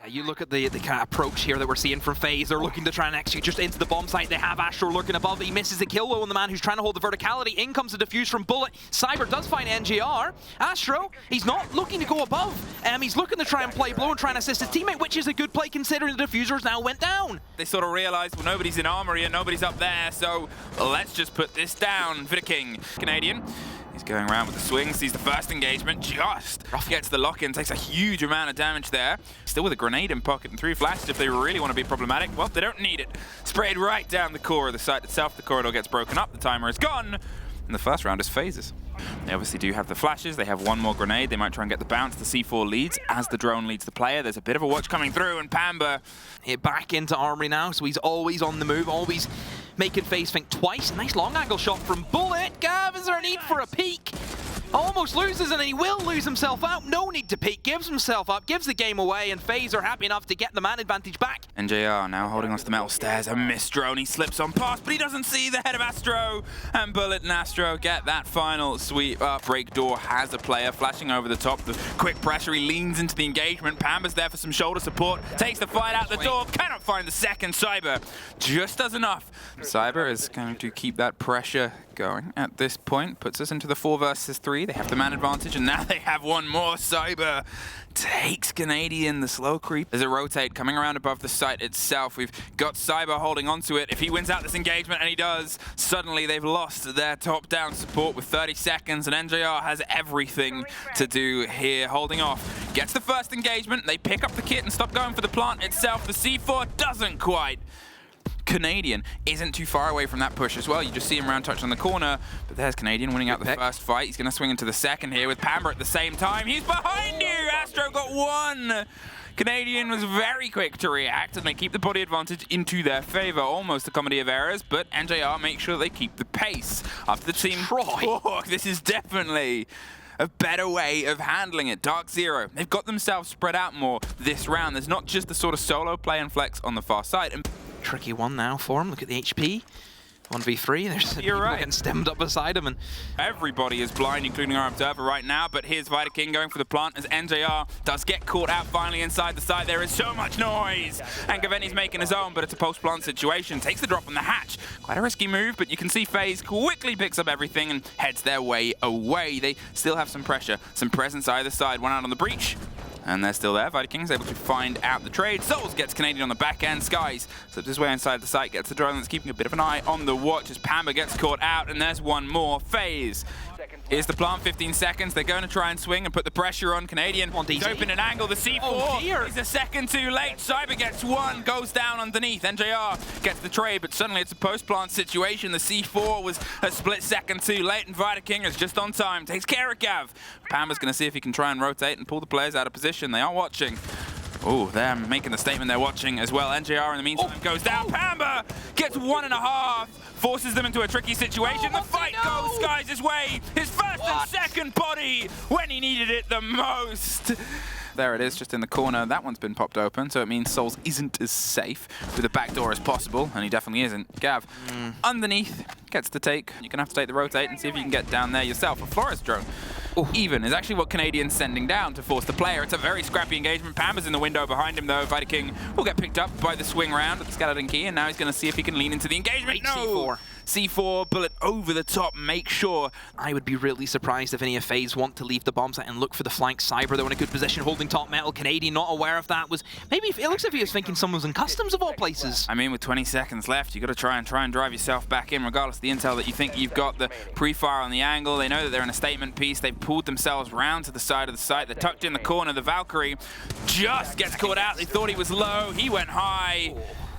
You look at the kind of approach here that we're seeing from FaZe. They're looking to try and execute just into the bomb site. They have Astro lurking above. He misses the kill though on the man who's trying to hold the verticality. In comes the defuse from Bullet. Cyber does find NGR. Astro, he's not looking to go above. He's looking to try and play blow and try and assist his teammate, which is a good play considering the diffusers now went down. They sort of realized, well, nobody's in armory and nobody's up there, so let's just put this down. Vidaking, Canadian. He's going around with the swing, sees the first engagement, just gets the lock-in, takes a huge amount of damage there. Still with a grenade in pocket and 3 flashes if they really want to be problematic. Well, they don't need it. Sprayed right down the core of the site itself. The corridor gets broken up, the timer is gone, and the first round is FaZe's. They obviously do have the flashes, they have one more grenade, they might try and get the bounce. The C4 leads as the drone leads the player. There's a bit of a watch coming through, and Pamba hit back into armory now, so he's always on the move, always making FaZe think twice. A nice long angle shot from Bullet. Gav, is there a need for a peek? Almost loses, and he will lose himself out. No need to peek, gives himself up, gives the game away, and FaZe are happy enough to get the man advantage back. NJR now holding onto the metal stairs. A missed drone, he slips on past, but he doesn't see the head of Astro. And Bullet and Astro get that final sweep up. Breakdoor has a player flashing over the top. The quick pressure, he leans into the engagement. Pamba's there for some shoulder support. Takes the fight out the door, cannot find the second. Cyber just does enough. Cyber is going to keep that pressure going at this point. Puts us into the 4 versus 3. They have the man advantage, and now they have one more. Cyber takes Canadian, the slow creep. There's a rotate coming around above the site itself. We've got Cyber holding onto it. If he wins out this engagement, and he does, suddenly they've lost their top-down support with 30 seconds, and NJR has everything to do here. Holding off. Gets the first engagement. They pick up the kit and stop going for the plant itself. The C4 doesn't quite. Canadian isn't too far away from that push as well. You just see him round touch on the corner, but there's Canadian winning out the first fight. He's going to swing into the second here with Pamba at the same time. He's behind you! Astro got one! Canadian was very quick to react, and they keep the body advantage into their favor. Almost a comedy of errors, but NJR make sure they keep the pace. After the team talk, this is definitely a better way of handling it. DarkZero, they've got themselves spread out more this round. There's not just the sort of solo play and flex on the far side. And tricky one now for him. Look at the HP. 1v3, there's people getting stemmed up beside him. And everybody is blind, including our observer right now, but here's Vidaking going for the plant as NJR does get caught out finally inside the site. There is so much noise, and Gaveni's making his own, but it's a post-plant situation. Takes the drop on the hatch. Quite a risky move, but you can see FaZe quickly picks up everything and heads their way away. They still have some pressure, some presence either side. One out on the breach, and they're still there. Vidaking's able to find out the trade. Souls gets Canadian on the back end. Skies slips his way inside the site, gets the drone that's keeping a bit of an eye on the watch as Pamba gets caught out, and there's one more. FaZe. Here's the plant, 15 seconds. They're going to try and swing and put the pressure on Canadian. He's open an angle. The C4 is a second too late. Cyber gets one, goes down underneath. NJR gets the trade, but suddenly it's a post-plant situation. The C4 was a split second too late, and Vidaking is just on time. Takes care of Gav. Pamba's going to see if he can try and rotate and pull the players out of position. They are watching. Oh, they're making the statement they're watching as well. NJR in the meantime goes down. Pamba gets 1.5, forces them into a tricky situation. The fight goes Skies' way. His first and second body when he needed it the most. There it is, just in the corner. That one's been popped open, so it means Souls isn't as safe with the back door as possible, and he definitely isn't. Gav, underneath, gets the take. You're going to have to take the rotate and see if you can get down there yourself. A Flores drone. Even is actually what Canadian's sending down to force the player. It's a very scrappy engagement. Pamba's in the window behind him, though. Vidaking will get picked up by the swing round with the skeleton key, and now he's going to see if he can lean into the engagement. No! C4, Bullet over the top, make sure. I would be really surprised if any of FaZe want to leave the bomb site and look for the flank. Cyber, though, in a good position, holding top metal. Canadian not aware of that. Maybe it looks like he was thinking someone was in customs of all places. I mean, with 20 seconds left, you've got to try and drive yourself back in, regardless of the intel that you think you've got. The pre-fire on the angle, they know that they're in a statement piece. They've pulled themselves round to the side of the site. They're tucked in the corner. The Valkyrie just gets caught out. They thought he was low. He went high.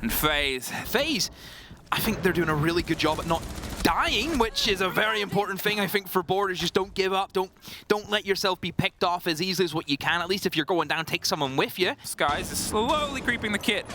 And FaZe, I think they're doing a really good job at not dying, which is a very important thing, I think, for boarders. Just don't give up. Don't let yourself be picked off as easily as what you can. At least if you're going down, take someone with you. Skies is slowly creeping the kit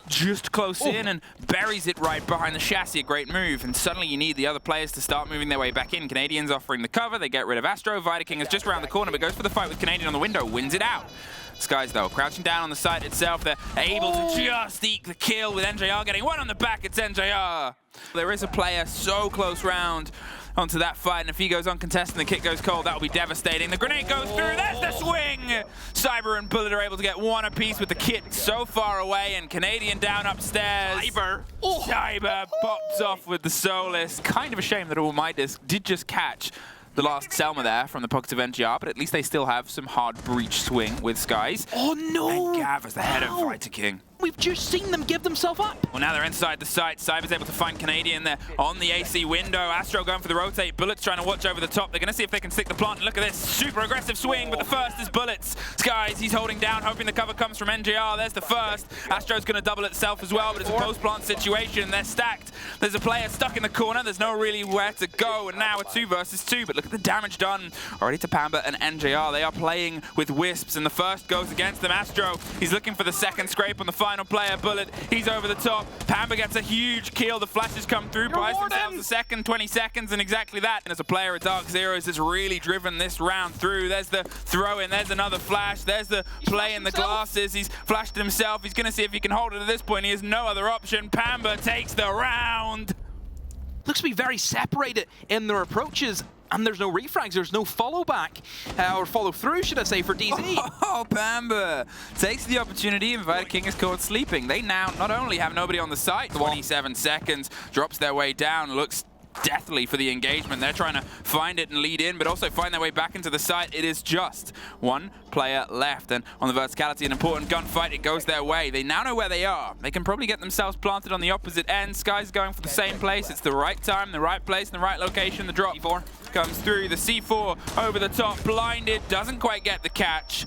just close in and buries it right behind the chassis. A great move. And suddenly you need the other players to start moving their way back in. Canadians offering the cover. They get rid of Astro. Vidaking is just around the corner, but goes for the fight with Canadian on the window. Wins it out. Skies, though, crouching down on the site itself. They're able to just eke the kill with NJR getting one on the back. It's NJR. There is a player so close round onto that fight, and if he goes uncontested and the kick goes cold, that will be devastating. The grenade goes through, there's the swing! Cyber and Bullet are able to get one apiece with the kit so far away, and Canadian down upstairs. Cyber. Cyber pops off with the Solus. Kind of a shame that All My Disc did just catch the last Selma there from the pockets of NGR, but at least they still have some hard breach swing with Skies. Oh no! And Gav is the head of Fighter King. We've just seen them give themselves up. Well, now they're inside the site. Cyber's able to find Canadian there on the AC window. Astro going for the rotate. Bullets trying to watch over the top. They're going to see if they can stick the plant. And look at this super aggressive swing, but the first is Bullets. Skies, he's holding down, hoping the cover comes from NGR. There's the first. Astro's going to double itself as well, but it's a post-plant situation. They're stacked. There's a player stuck in the corner. There's no really where to go, and now a 2 versus 2. But look at the damage done already to Pamba and NJR. They are playing with wisps, and the first goes against them. Astro, he's looking for the second scrape on the final player. Bullet, he's over the top. Pamba gets a huge kill. The flashes come through, buys themselves a second, 20 seconds, and exactly that. And as a player, DarkZero has really driven this round through. There's the throw in, there's another flash, there's the play in the glasses. He's flashed himself. He's going to see if he can hold it at this point. He has no other option. Pamba takes the round. Looks to be very separated in their approaches. And there's no refrags, there's no follow back, or follow through, should I say, for DZ. Oh, Pamba takes the opportunity, Invited King is caught sleeping. They now not only have nobody on the site, 27 seconds, drops their way down, looks deathly for the engagement. They're trying to find it and lead in, but also find their way back into the site. It is just one player left, and on the verticality, an important gunfight, it goes their way. They now know where they are. They can probably get themselves planted on the opposite end. Sky's going for the same place. It's the right time, the right place, and the right location. The drop comes through. The C4 over the top, blinded, doesn't quite get the catch.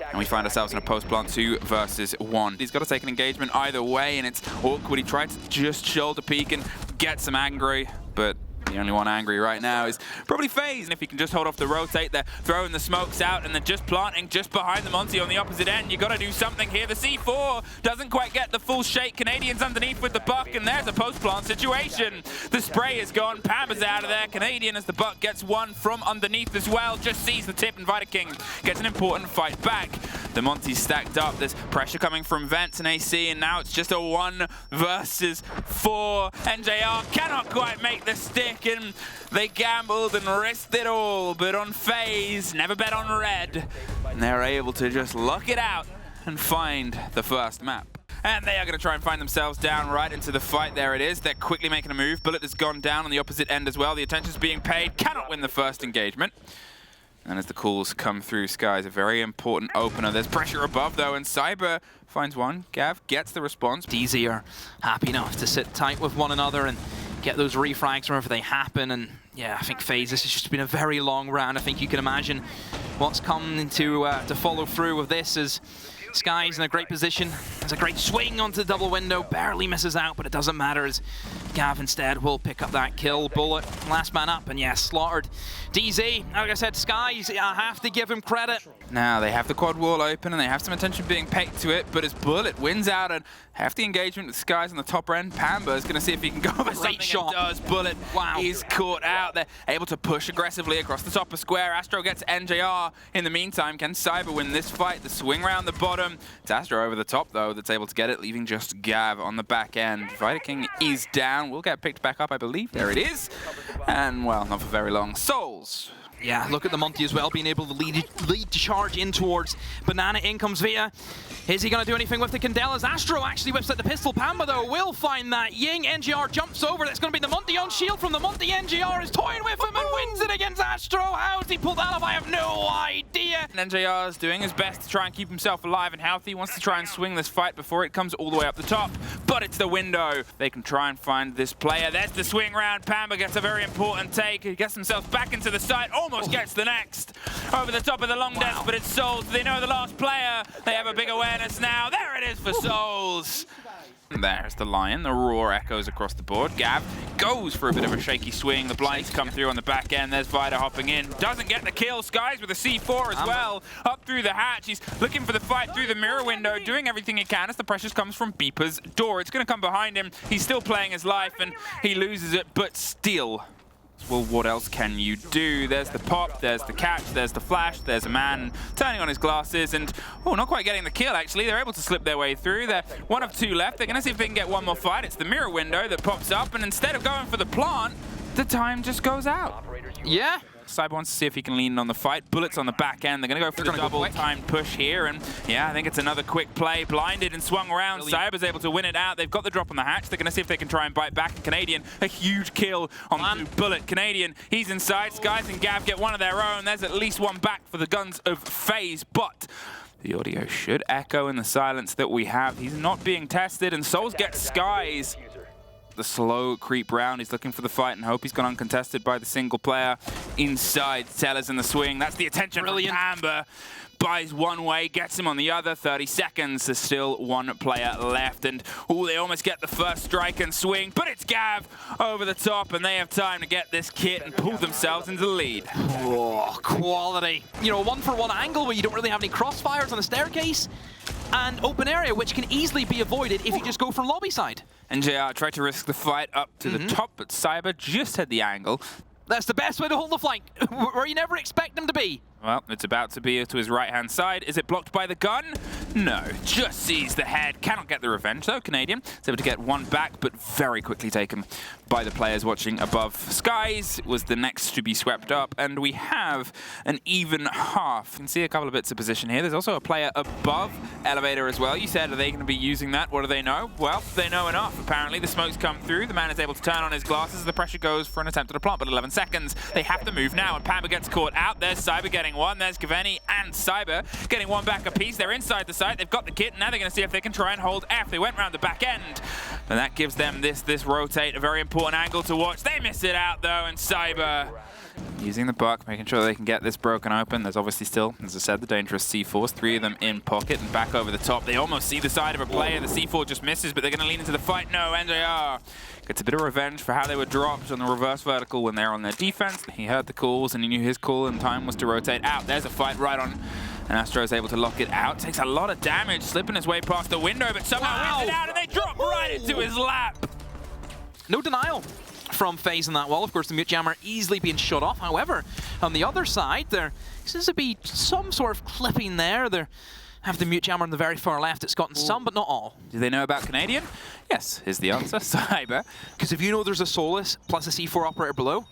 And we find ourselves in a post-plant 2 versus 1. He's got to take an engagement either way, and it's awkward. He tried to just shoulder peek and get some angry, but the only one angry right now is probably FaZe, and if he can just hold off the rotate, they're throwing the smokes out, and they're just planting just behind the Monty on the opposite end. You got to do something here. The C4 doesn't quite get the full shake. Canadian's underneath with the buck, and there's a post-plant situation. The spray is gone. Pamba's out of there. Canadian, as the buck gets one from underneath as well, just sees the tip, and Invited King gets an important fight back. The Monty's stacked up. There's pressure coming from Vents and AC, and now it's just a 1 versus 4. NJR cannot quite make the stick, and they gambled and risked it all, but on FaZe, never bet on red, and they're able to just luck it out and find the first map. And they are going to try and find themselves down right into the fight. There it is. They're quickly making a move. Bullet has gone down on the opposite end as well. The attention's being paid. Cannot win the first engagement. And as the calls come through, Sky's a very important opener. There's pressure above, though, and Cyber finds one. Gav gets the response. DZ are happy enough to sit tight with one another and get those refrags whenever they happen. And yeah, I think FaZe, this has just been a very long round. I think you can imagine what's coming to follow through with this as Sky's in a great position. There's a great swing onto the double window, barely misses out, but it doesn't matter as Gav instead will pick up that kill. Bullet, last man up, and yeah, slaughtered. DZ, like I said, Skies, I have to give him credit. Now they have the quad wall open and they have some attention being paid to it, but as Bullet wins out and hefty engagement with Skies on the top end, Pamba is going to see if he can go over something. Great shot. Does. Bullet is caught out. They're able to push aggressively across the top of square. Astro gets NJR. In the meantime, can Cyber win this fight? The swing round the bottom. It's Astro over the top, though, that's able to get it, leaving just Gav on the back end. Fighter King is down. Will get picked back up, I believe. There it is. And, well, not for very long. Souls. Yeah, look at the Monty as well, being able to lead the charge in towards Banana. In comes Via. Is he going to do anything with the Candelas? Astro actually whips at the pistol. Pamba, though, will find that. Ying, NGR jumps over. That's going to be the Monty on shield from the Monty. NGR is toying with him and wins it against Astro. How does he pull that off? I have no idea. NJR is doing his best to try and keep himself alive and healthy. He wants to try and swing this fight before it comes all the way up the top. But it's the window. They can try and find this player. There's the swing round. Pamba gets a very important take. He gets himself back into the site. Almost gets the next. Over the top of the long desk, but it's Souls. They know the last player. They have a big awareness now. There it is for Souls. There's the Lion. The roar echoes across the board. Gav goes for a bit of a shaky swing. The blinds come through on the back end. There's Vida hopping in. Doesn't get the kill. Skies with a C4 as well. Up through the hatch. He's looking for the fight through the mirror window, doing everything he can as the pressure comes from Beeper's door. It's going to come behind him. He's still playing his life and he loses it, but still. Well, what else can you do? There's the pop, there's the catch, there's the flash, there's a man turning on his glasses and, oh, not quite getting the kill, actually. They're able to slip their way through. They're 1 of 2 left. They're going to see if they can get one more fight. It's the mirror window that pops up, and instead of going for the plant, the time just goes out. Yeah. Cyber wants to see if he can lean on the fight. Bullets on the back end. They're going to go for the double-timed push here. And yeah, I think it's another quick play. Blinded and swung around. Cyber's able to win it out. They've got the drop on the hatch. They're going to see if they can try and bite back. And Canadian, a huge kill on Bullet. Canadian, he's inside. Skies and Gav get one of their own. There's at least one back for the guns of FaZe. But the audio should echo in the silence that we have. He's not being tested. And Souls gets Skies. The slow creep round. He's looking for the fight and hope he's gone uncontested by the single player. Inside, Tellers in the swing. That's the attention from Amber. Buys one way, gets him on the other. 30 seconds. There's still one player left. And oh, they almost get the first strike and swing. But it's Gav over the top, and they have time to get this kit and pull themselves into the lead. Oh, quality. You know, a one-for-one angle where you don't really have any crossfires on a staircase. And open area, which can easily be avoided if you just go from lobby side. NJR tried to risk the fight up to the top, but Cyber just had the angle. That's the best way to hold the flank, where you never expect them to be. Well, it's about to be to his right-hand side. Is it blocked by the gun? No, just sees the head. Cannot get the revenge, though. Canadian is able to get one back, but very quickly taken by the players watching above. Skies was the next to be swept up, and we have an even half. You can see a couple of bits of position here. There's also a player above Elevator as well. You said, are they going to be using that? What do they know? Well, they know enough, apparently. The smoke's come through. The man is able to turn on his glasses. The pressure goes for an attempt at a plant, but 11 seconds. They have to move now, and Pamba gets caught out. There's Cyber getting one. There's Gaveni and Cyber getting one back apiece. They're inside the site. They've got the kit. Now they're going to see if they can try and hold F. They went around the back end. And that gives them this rotate, a very important angle to watch. They miss it out, though, and Cyber using the buck, making sure they can get this broken open. There's obviously still, as I said, the dangerous C4s. 3 of them in pocket and back over the top. They almost see the side of a player. The C4 just misses, but they're going to lean into the fight. No, NJR gets a bit of revenge for how they were dropped on the reverse vertical when they're on their defense. He heard the calls and he knew his call, and time was to rotate out. There's a fight right on, and Astro is able to lock it out. Takes a lot of damage, slipping his way past the window, but somehow wins it out, and they drop right into his lap. No denial from FaZe on that wall. Of course, the mute jammer easily being shut off. However, on the other side, there seems to be some sort of clipping there. They have the mute jammer on the very far left. It's gotten some, but not all. Do they know about Canadian? Yes, is the answer. Cyber. Because if you know there's a Solus plus a C4 operator below,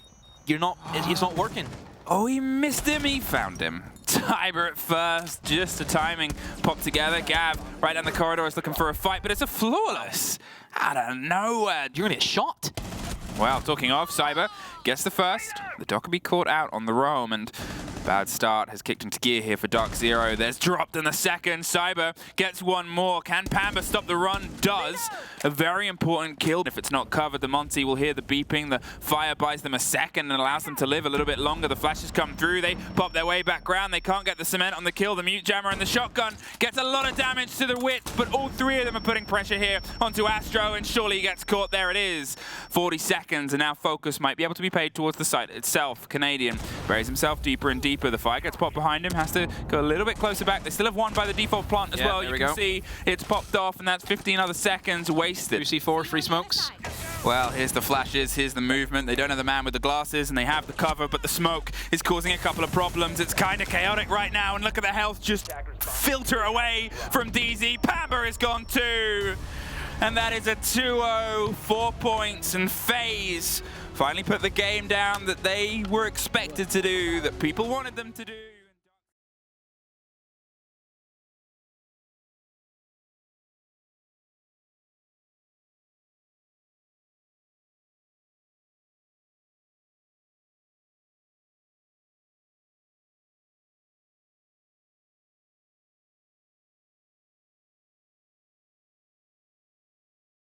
it's not working. Oh, he missed him. He found him. Cyber at first, just the timing popped together. Gav right down the corridor is looking for a fight, but it's a flawless out of nowhere. You're gonna get shot. Well, talking of, Cyber gets the first. The Doc will be caught out on the roam, and bad start has kicked into gear here for DarkZero. There's dropped in the second. Cyber gets one more. Can Pamba stop the run? Does. A very important kill. If it's not covered, the Monty will hear the beeping. The fire buys them a second and allows them to live a little bit longer. The flashes come through. They pop their way back round. They can't get the cement on the kill. The mute jammer and the shotgun gets a lot of damage to the width, but all 3 of them are putting pressure here onto Astro, and surely he gets caught. There it is. 40 seconds, and now focus might be able to be paid towards the site itself. Canadian buries himself deeper and deeper. The fire gets popped behind him, has to go a little bit closer back. They still have one by the default plant as well. You can see it's popped off, and that's 15 other seconds wasted. 2 C4s, free smokes. Well, here's the flashes, here's the movement. They don't have the man with the glasses, and they have the cover, but the smoke is causing a couple of problems. It's kind of chaotic right now, and look at the health just filter away from DZ. Pamba is gone too. And that is a 2-0, 4 points, and FaZe finally put the game down that they were expected to do, that people wanted them to do.